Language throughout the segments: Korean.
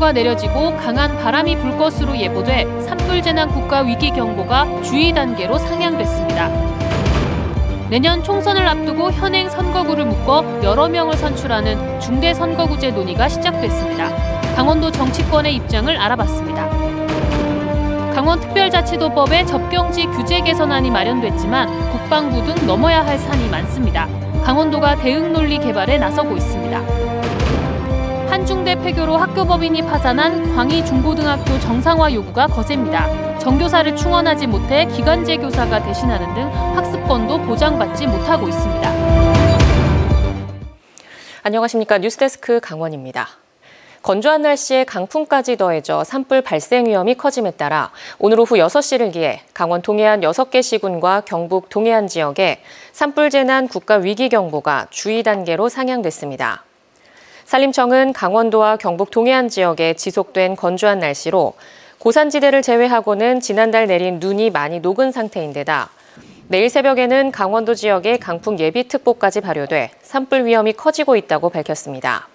강원도가 내려지고 강한 바람이 불 것으로 예보돼 산불재난 국가위기경보가 주의 단계로 상향됐습니다. 내년 총선을 앞두고 현행 선거구를 묶어 여러 명을 선출하는 중대선거구제 논의가 시작됐습니다. 강원도 정치권의 입장을 알아봤습니다. 강원특별자치도법에 접경지 규제 개선안이 마련됐지만 국방부 등 넘어야 할 산이 많습니다. 강원도가 대응 논리 개발에 나서고 있습니다. 한중대 폐교로 학교법인이 파산한 광희중고등학교 정상화 요구가 거셉니다. 정교사를 충원하지 못해 기간제 교사가 대신하는 등 학습권도 보장받지 못하고 있습니다. 안녕하십니까. 뉴스데스크 강원입니다. 건조한 날씨에 강풍까지 더해져 산불 발생 위험이 커짐에 따라 오늘 오후 6시를 기해 강원 동해안 6개 시군과 경북 동해안 지역에 산불재난 국가위기경보가 주의 단계로 상향됐습니다. 산림청은 강원도와 경북 동해안 지역에 지속된 건조한 날씨로 고산지대를 제외하고는 지난달 내린 눈이 많이 녹은 상태인데다 내일 새벽에는 강원도 지역에 강풍 예비특보까지 발효돼 산불 위험이 커지고 있다고 밝혔습니다.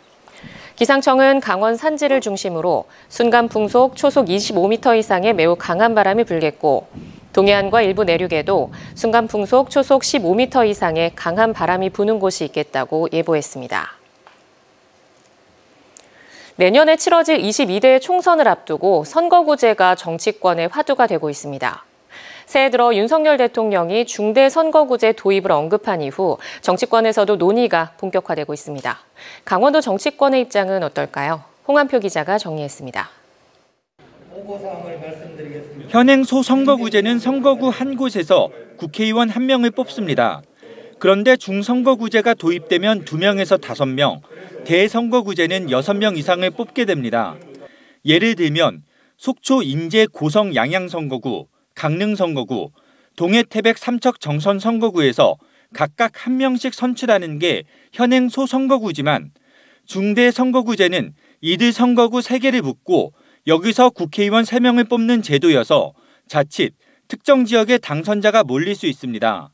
기상청은 강원 산지를 중심으로 순간 풍속 초속 25m 이상의 매우 강한 바람이 불겠고 동해안과 일부 내륙에도 순간 풍속 초속 15m 이상의 강한 바람이 부는 곳이 있겠다고 예보했습니다. 내년에 치러질 22대 총선을 앞두고 선거구제가 정치권의 화두가 되고 있습니다. 새해 들어 윤석열 대통령이 중대선거구제 도입을 언급한 이후 정치권에서도 논의가 본격화되고 있습니다. 강원도 정치권의 입장은 어떨까요? 홍한표 기자가 정리했습니다. 현행 소선거구제는 선거구 한 곳에서 국회의원 1명을 뽑습니다. 그런데 중선거구제가 도입되면 2명에서 5명, 대선거구제는 6명 이상을 뽑게 됩니다. 예를 들면 속초 인제 고성 양양선거구, 강릉 선거구, 동해 태백 삼척 정선 선거구에서 각각 1명씩 선출하는 게 현행 소선거구지만 중대 선거구제는 이들 선거구 3개를 묶고 여기서 국회의원 3명을 뽑는 제도여서 자칫 특정 지역의 당선자가 몰릴 수 있습니다.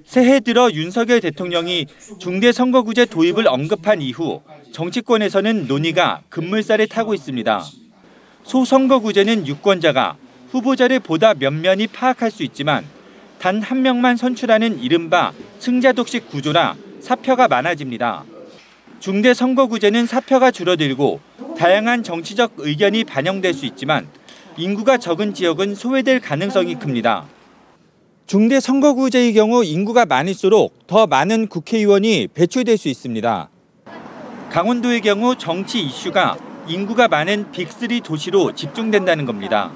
새해 들어 윤석열 대통령이 중대 선거구제 도입을 언급한 이후 정치권에서는 논의가 급물살을 타고 있습니다. 소선거구제는 유권자가 후보자를 보다 면면히 파악할 수 있지만 단 1명만 선출하는 이른바 승자독식 구조라 사표가 많아집니다. 중대선거구제는 사표가 줄어들고 다양한 정치적 의견이 반영될 수 있지만 인구가 적은 지역은 소외될 가능성이 큽니다. 중대선거구제의 경우 인구가 많을수록 더 많은 국회의원이 배출될 수 있습니다. 강원도의 경우 정치 이슈가 인구가 많은 빅3 도시로 집중된다는 겁니다.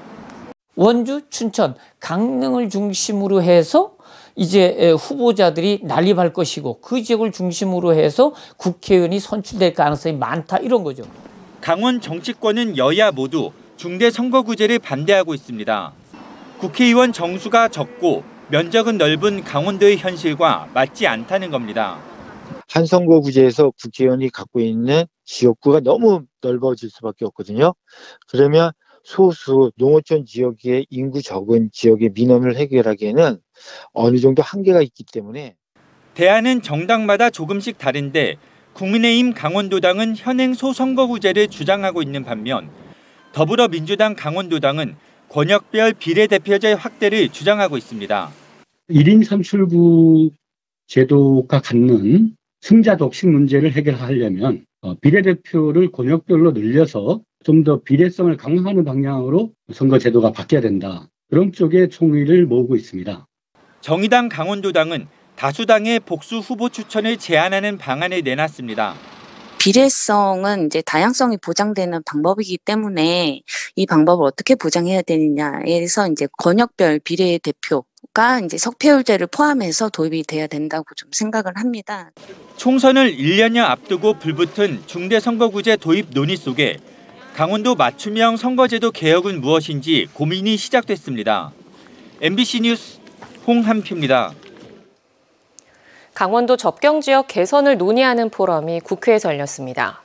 원주, 춘천, 강릉을 중심으로 해서 이제 후보자들이 난립할 것이고 그 지역을 중심으로 해서 국회의원이 선출될 가능성이 많다 이런 거죠. 강원 정치권은 여야 모두 중대선거구제를 반대하고 있습니다. 국회의원 정수가 적고 면적은 넓은 강원도의 현실과 맞지 않다는 겁니다. 한 선거구제에서 국회의원이 갖고 있는 지역구가 너무 넓어질 수밖에 없거든요. 그러면 소수 농어촌 지역의 인구 적은 지역의 민원을 해결하기에는 어느 정도 한계가 있기 때문에 대안은 정당마다 조금씩 다른데 국민의힘 강원도당은 현행 소선거구제를 주장하고 있는 반면 더불어민주당 강원도당은 권역별 비례대표제 확대를 주장하고 있습니다. 1인 선출구 제도가 갖는 승자독식 문제를 해결하려면 비례대표를 권역별로 늘려서 좀 더 비례성을 강화하는 방향으로 선거제도가 바뀌어야 된다. 그런 쪽에 총의를 모으고 있습니다. 정의당 강원도당은 다수당의 복수 후보 추천을 제안하는 방안을 내놨습니다. 비례성은 이제 다양성이 보장되는 방법이기 때문에 이 방법을 어떻게 보장해야 되느냐에서 이제 권역별 비례대표가 이제 석패율제를 포함해서 도입이 돼야 된다고 좀 생각을 합니다. 총선을 1년여 앞두고 불붙은 중대선거구제 도입 논의 속에 강원도 맞춤형 선거제도 개혁은 무엇인지 고민이 시작됐습니다. MBC 뉴스 홍한표입니다. 강원도 접경지역 개선을 논의하는 포럼이 국회에서 열렸습니다.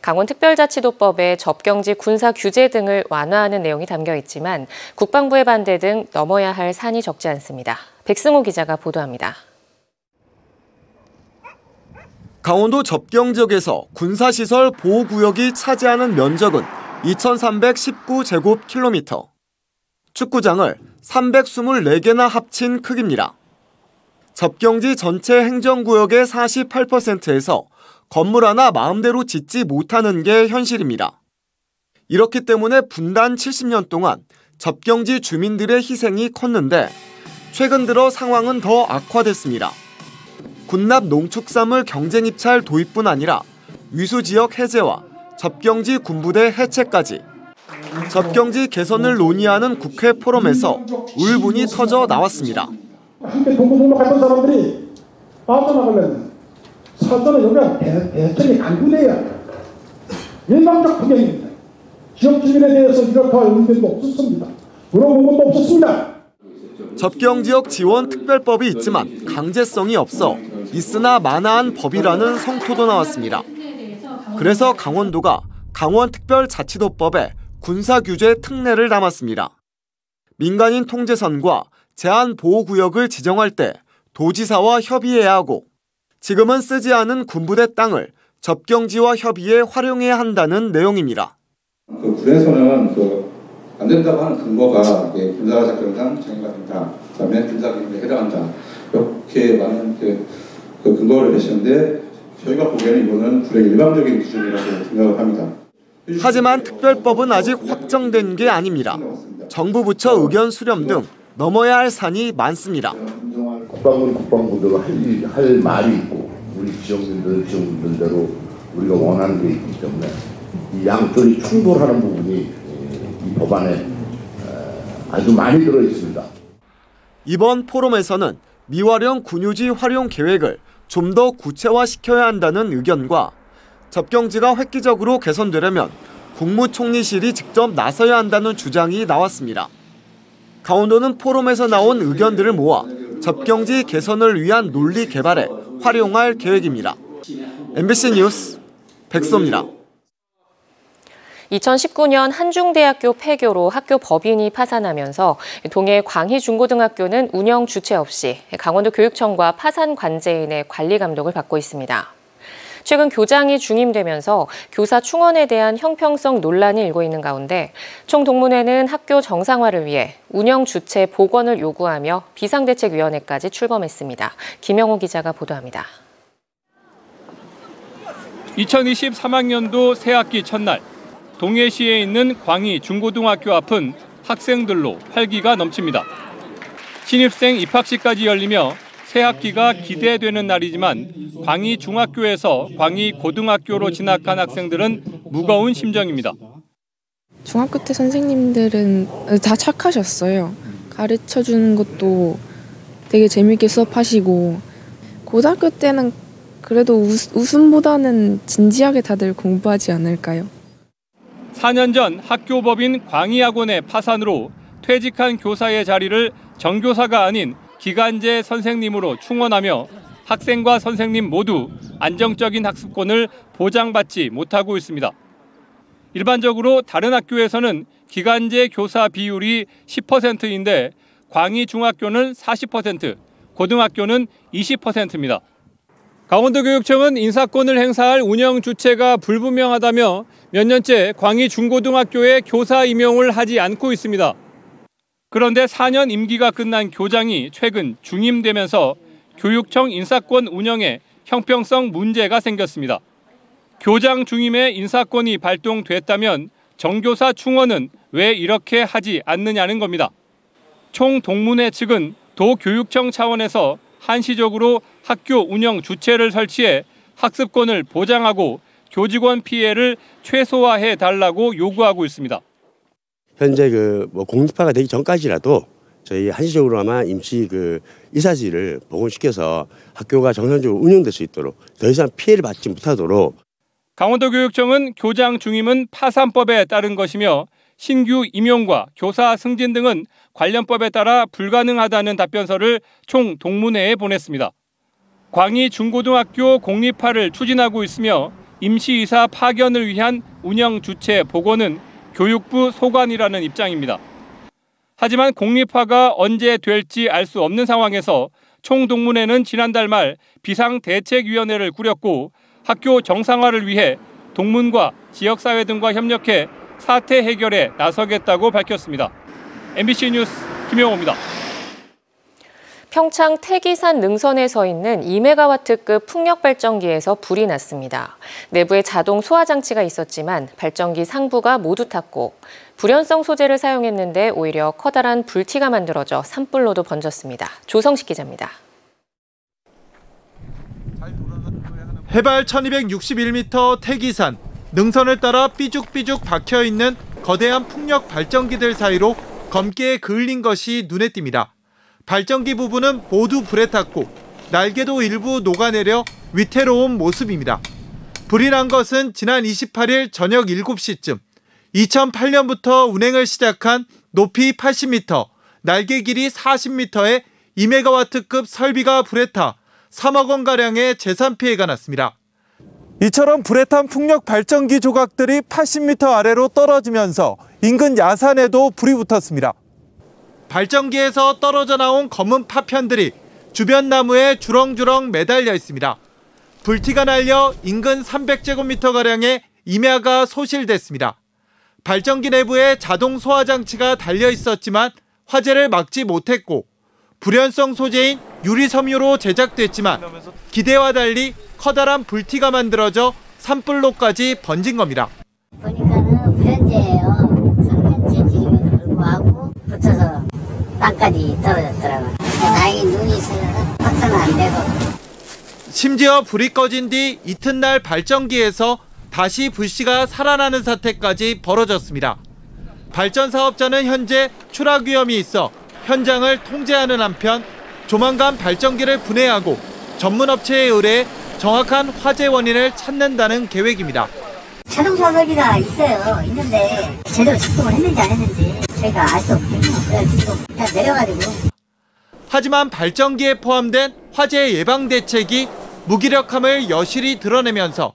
강원특별자치도법에 접경지 군사 규제 등을 완화하는 내용이 담겨 있지만 국방부의 반대 등 넘어야 할 산이 적지 않습니다. 백승호 기자가 보도합니다. 강원도 접경지역에서 군사시설 보호구역이 차지하는 면적은 2319제곱킬로미터. 축구장을 324개나 합친 크기입니다. 접경지 전체 행정구역의 48%에서 건물 하나 마음대로 짓지 못하는 게 현실입니다. 이렇기 때문에 분단 70년 동안 접경지 주민들의 희생이 컸는데 최근 들어 상황은 더 악화됐습니다. 군납 농축산물 경쟁 입찰 도입뿐 아니라 위수지역 해제와 접경지 군부대 해체까지. 접경지 개선을 논의하는 국회 포럼에서 울분이 터져 나왔습니다. 함께 동부 갔던 사람들이 빠져나가면 사전에 여기가 대책이 강구돼야 일방적 부경입니다. 지역 주민에 대해서 이렇게 할 의견도 없었습니다. 물어본 것도 없었습니다. 접경지역 지원 특별법이 있지만 강제성이 없어 있으나 마나한 법이라는 성토도 나왔습니다. 그래서 강원도가 강원특별자치도법에 군사규제 특례를 담았습니다. 민간인 통제선과 제한보호구역을 지정할 때 도지사와 협의해야 하고 지금은 쓰지 않은 군부대 땅을 접경지와 협의해 활용해야 한다는 내용입니다. 군에서는 안 된다고 하는 근거가 군사작전상 정의가 된다. 그다음에 군사기밀에 해당한다. 이렇게 많은 그 근거를 내시는데 저희가 보기에는 이거는 군의 일방적인 기준이라고 생각을 합니다. 하지만 특별법은 아직 확정된 게 아닙니다. 정부 부처 의견 수렴 등 넘어야 할 산이 많습니다. 국방부대로 할 말이 있고 우리 지역민들대로 우리가 원하는 게 있기 때문에 이 양쪽이 충돌하는 부분이 이 법안에 아주 많이 들어 있습니다. 이번 포럼에서는 미활용 군유지 활용 계획을 좀 더 구체화시켜야 한다는 의견과 접경지가 획기적으로 개선되려면 국무총리실이 직접 나서야 한다는 주장이 나왔습니다. 강원도는 포럼에서 나온 의견들을 모아 접경지 개선을 위한 논리 개발에 활용할 계획입니다. MBC 뉴스 백소입니다. 2019년 한중대학교 폐교로 학교 법인이 파산하면서 동해 광희중고등학교는 운영 주체 없이 강원도 교육청과 파산 관제인의 관리 감독을 받고 있습니다. 최근 교장이 중임되면서 교사 충원에 대한 형평성 논란이 일고 있는 가운데 총동문회는 학교 정상화를 위해 운영 주체 복원을 요구하며 비상대책위원회까지 출범했습니다. 김영호 기자가 보도합니다. 2023학년도 새학기 첫날 동해시에 있는 광희중고등학교 앞은 학생들로 활기가 넘칩니다. 신입생 입학식까지 열리며 새학기가 기대되는 날이지만 광희중학교에서 광희고등학교로 진학한 학생들은 무거운 심정입니다. 중학교 때 선생님들은 다 착하셨어요. 가르쳐주는 것도 되게 재밌게 수업하시고 고등학교 때는 그래도 웃음보다는 진지하게 다들 공부하지 않을까요? 4년 전 학교법인 광희학원의 파산으로 퇴직한 교사의 자리를 정교사가 아닌 기간제 선생님으로 충원하며 학생과 선생님 모두 안정적인 학습권을 보장받지 못하고 있습니다. 일반적으로 다른 학교에서는 기간제 교사 비율이 10%인데 광희중학교는 40%, 고등학교는 20%입니다. 강원도교육청은 인사권을 행사할 운영 주체가 불분명하다며 몇 년째 광희중고등학교에 교사 임용을 하지 않고 있습니다. 그런데 4년 임기가 끝난 교장이 최근 중임되면서 교육청 인사권 운영에 형평성 문제가 생겼습니다. 교장 중임의 인사권이 발동됐다면 정교사 충원은 왜 이렇게 하지 않느냐는 겁니다. 총동문회 측은 도교육청 차원에서 한시적으로 학교 운영 주체를 설치해 학습권을 보장하고 교직원 피해를 최소화해 달라고 요구하고 있습니다. 현재 공립화가 되기 전까지라도 저희 한시적으로나마 임시 이사지를 복원시켜서 학교가 정상적으로 운영될 수 있도록 더 이상 피해를 받지 못하도록. 강원도교육청은 교장 중임은 파산법에 따른 것이며 신규 임용과 교사 승진 등은 관련법에 따라 불가능하다는 답변서를 총동문회에 보냈습니다. 광희중고등학교 공립화를 추진하고 있으며 임시이사 파견을 위한 운영 주체 복원은 교육부 소관이라는 입장입니다. 하지만 공립화가 언제 될지 알 수 없는 상황에서 총동문회는 지난달 말 비상대책위원회를 꾸렸고 학교 정상화를 위해 동문과 지역사회 등과 협력해 사태 해결에 나서겠다고 밝혔습니다. MBC 뉴스 김영호입니다. 평창 태기산 능선에 서 있는 2메가와트급 풍력 발전기에서 불이 났습니다. 내부에 자동 소화 장치가 있었지만 발전기 상부가 모두 탔고 불연성 소재를 사용했는데 오히려 커다란 불티가 만들어져 산불로도 번졌습니다. 조성식 기자입니다. 해발 1261m 태기산, 능선을 따라 삐죽삐죽 박혀있는 거대한 풍력 발전기들 사이로 검게 그을린 것이 눈에 띕니다. 발전기 부분은 모두 불에 탔고 날개도 일부 녹아내려 위태로운 모습입니다. 불이 난 것은 지난 28일 저녁 7시쯤 2008년부터 운행을 시작한 높이 80m, 날개 길이 40m의 2메가와트급 설비가 불에 타 3억 원가량의 재산 피해가 났습니다. 이처럼 불에 탄 풍력 발전기 조각들이 80m 아래로 떨어지면서 인근 야산에도 불이 붙었습니다. 발전기에서 떨어져 나온 검은 파편들이 주변 나무에 주렁주렁 매달려 있습니다. 불티가 날려 인근 300제곱미터가량의 임야가 소실됐습니다. 발전기 내부에 자동 소화 장치가 달려 있었지만 화재를 막지 못했고 불연성 소재인 유리섬유로 제작됐지만 기대와 달리 커다란 불티가 만들어져 산불로까지 번진 겁니다. 보니까는 불연제예요. 3년째 지금에도 불구하고 붙어서 땅까지 떨어졌더라고요. 다행히 눈이 있어서 확산은 안 되고. 심지어 불이 꺼진 뒤 이튿날 발전기에서 다시 불씨가 살아나는 사태까지 벌어졌습니다. 발전 사업자는 현재 추락 위험이 있어 현장을 통제하는 한편 조만간 발전기를 분해하고 전문업체에 의뢰해 정확한 화재 원인을 찾는다는 계획입니다. 자동차 설비가 있어요. 있는데 제대로 작동을 했는지 안 했는지 저희가 알 수 없거든요. 그래서 일단 내려가지고. 하지만 발전기에 포함된 화재 예방 대책이 무기력함을 여실히 드러내면서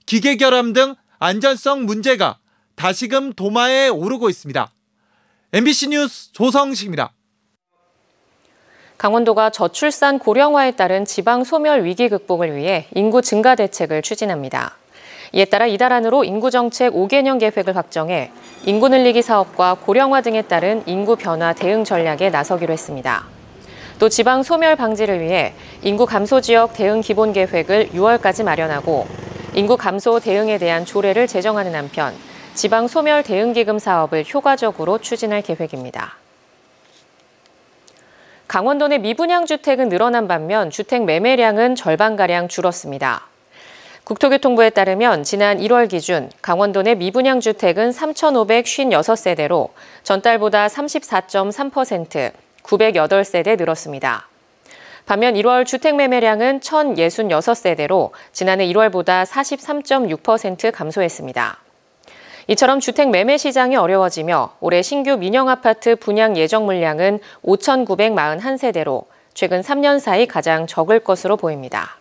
기계 결함 등 안전성 문제가 다시금 도마에 오르고 있습니다. MBC 뉴스 조성식입니다. 강원도가 저출산 고령화에 따른 지방 소멸 위기 극복을 위해 인구 증가 대책을 추진합니다. 이에 따라 이달 안으로 인구정책 5개년 계획을 확정해 인구 늘리기 사업과 고령화 등에 따른 인구 변화 대응 전략에 나서기로 했습니다. 또 지방 소멸 방지를 위해 인구 감소 지역 대응 기본 계획을 6월까지 마련하고 인구 감소 대응에 대한 조례를 제정하는 한편 지방 소멸 대응 기금 사업을 효과적으로 추진할 계획입니다. 강원도 내 미분양 주택은 늘어난 반면 주택 매매량은 절반가량 줄었습니다. 국토교통부에 따르면 지난 1월 기준 강원도 내 미분양 주택은 3,556세대로 전달보다 34.3%, 908세대 늘었습니다. 반면 1월 주택 매매량은 1,066세대로 지난해 1월보다 43.6% 감소했습니다. 이처럼 주택 매매 시장이 어려워지며 올해 신규 민영아파트 분양 예정 물량은 5,941세대로 최근 3년 사이 가장 적을 것으로 보입니다.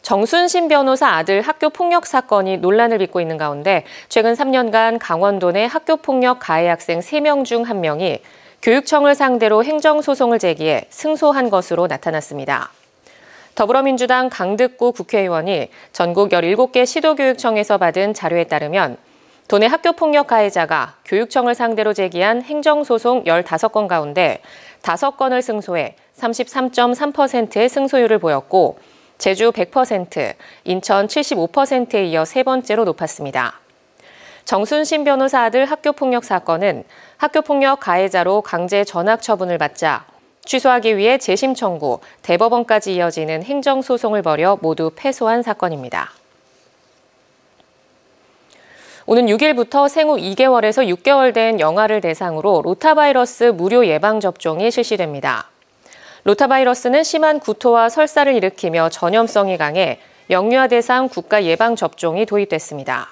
정순신 변호사 아들 학교폭력 사건이 논란을 빚고 있는 가운데 최근 3년간 강원도 내 학교폭력 가해 학생 3명 중 1명이 교육청을 상대로 행정소송을 제기해 승소한 것으로 나타났습니다. 더불어민주당 강득구 국회의원이 전국 17개 시도교육청에서 받은 자료에 따르면 도내 학교폭력 가해자가 교육청을 상대로 제기한 행정소송 15건 가운데 5건을 승소해 33.3%의 승소율을 보였고 제주 100%, 인천 75%에 이어 세 번째로 높았습니다. 정순신 변호사 아들 학교폭력 사건은 학교폭력 가해자로 강제 전학 처분을 받자 취소하기 위해 재심 청구, 대법원까지 이어지는 행정소송을 벌여 모두 패소한 사건입니다. 오는 6일부터 생후 2개월에서 6개월 된 영아를 대상으로 로타바이러스 무료 예방접종이 실시됩니다. 로타바이러스는 심한 구토와 설사를 일으키며 전염성이 강해 영유아 대상 국가 예방접종이 도입됐습니다.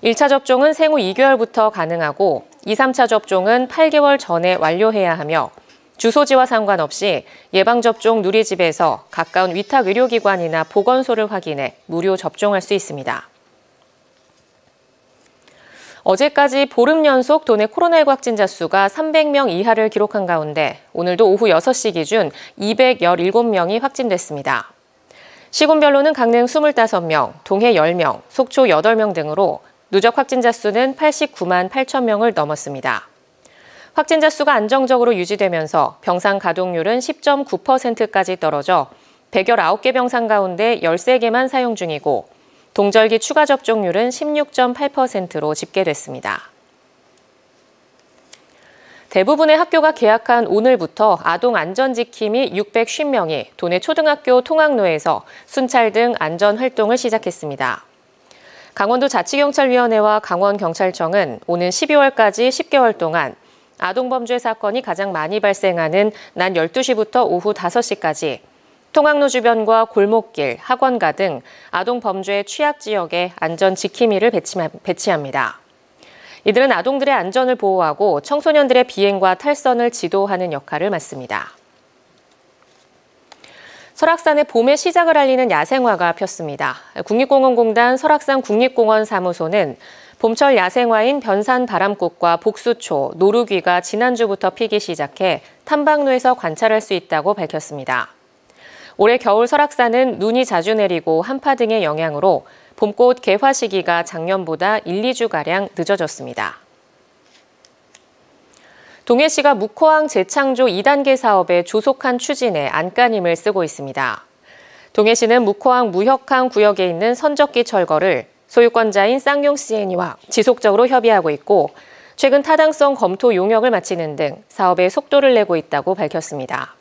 1차 접종은 생후 2개월부터 가능하고 2, 3차 접종은 8개월 전에 완료해야 하며 주소지와 상관없이 예방접종 누리집에서 가까운 위탁의료기관이나 보건소를 확인해 무료 접종할 수 있습니다. 어제까지 보름 연속 도내 코로나19 확진자 수가 300명 이하를 기록한 가운데 오늘도 오후 6시 기준 217명이 확진됐습니다. 시군별로는 강릉 25명, 동해 10명, 속초 8명 등으로 누적 확진자 수는 89만 8천 명을 넘었습니다. 확진자 수가 안정적으로 유지되면서 병상 가동률은 10.9%까지 떨어져 119개 병상 가운데 13개만 사용 중이고 동절기 추가 접종률은 16.8%로 집계됐습니다. 대부분의 학교가 개학한 오늘부터 아동 안전지킴이 650명이 도내 초등학교 통학로에서 순찰 등 안전활동을 시작했습니다. 강원도 자치경찰위원회와 강원경찰청은 오는 12월까지 10개월 동안 아동범죄 사건이 가장 많이 발생하는 낮 12시부터 오후 5시까지 통학로 주변과 골목길, 학원가 등 아동범죄 취약 지역에 안전지킴이를 배치합니다. 이들은 아동들의 안전을 보호하고 청소년들의 비행과 탈선을 지도하는 역할을 맡습니다. 설악산의 봄의 시작을 알리는 야생화가 폈습니다. 국립공원공단 설악산 국립공원 사무소는 봄철 야생화인 변산 바람꽃과 복수초, 노루귀가 지난주부터 피기 시작해 탐방로에서 관찰할 수 있다고 밝혔습니다. 올해 겨울 설악산은 눈이 자주 내리고 한파 등의 영향으로 봄꽃 개화 시기가 작년보다 1, 2주가량 늦어졌습니다. 동해시가 묵호항 재창조 2단계 사업의 조속한 추진에 안간힘을 쓰고 있습니다. 동해시는 묵호항 무역항 구역에 있는 선적기 철거를 소유권자인 쌍용 C&E와 지속적으로 협의하고 있고 최근 타당성 검토 용역을 마치는 등 사업에 속도를 내고 있다고 밝혔습니다.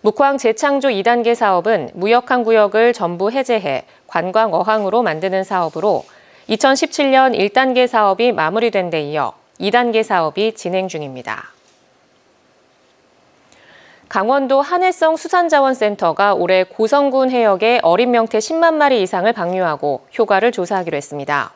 묵호항 재창조 2단계 사업은 무역항 구역을 전부 해제해 관광 어항으로 만드는 사업으로 2017년 1단계 사업이 마무리된 데 이어 2단계 사업이 진행 중입니다. 강원도 한해성 수산자원센터가 올해 고성군 해역에 어린 명태 10만 마리 이상을 방류하고 효과를 조사하기로 했습니다.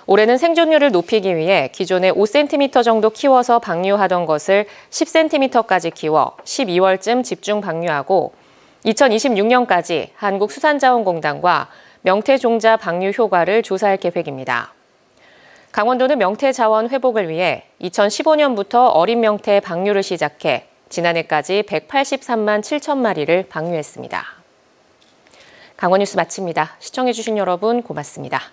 올해는 생존율을 높이기 위해 기존에 5cm 정도 키워서 방류하던 것을 10cm까지 키워 12월쯤 집중 방류하고 2026년까지 한국수산자원공단과 명태 종자 방류 효과를 조사할 계획입니다. 강원도는 명태 자원 회복을 위해 2015년부터 어린 명태 방류를 시작해 지난해까지 183만 7천 마리를 방류했습니다. 강원뉴스 마칩니다. 시청해주신 여러분 고맙습니다.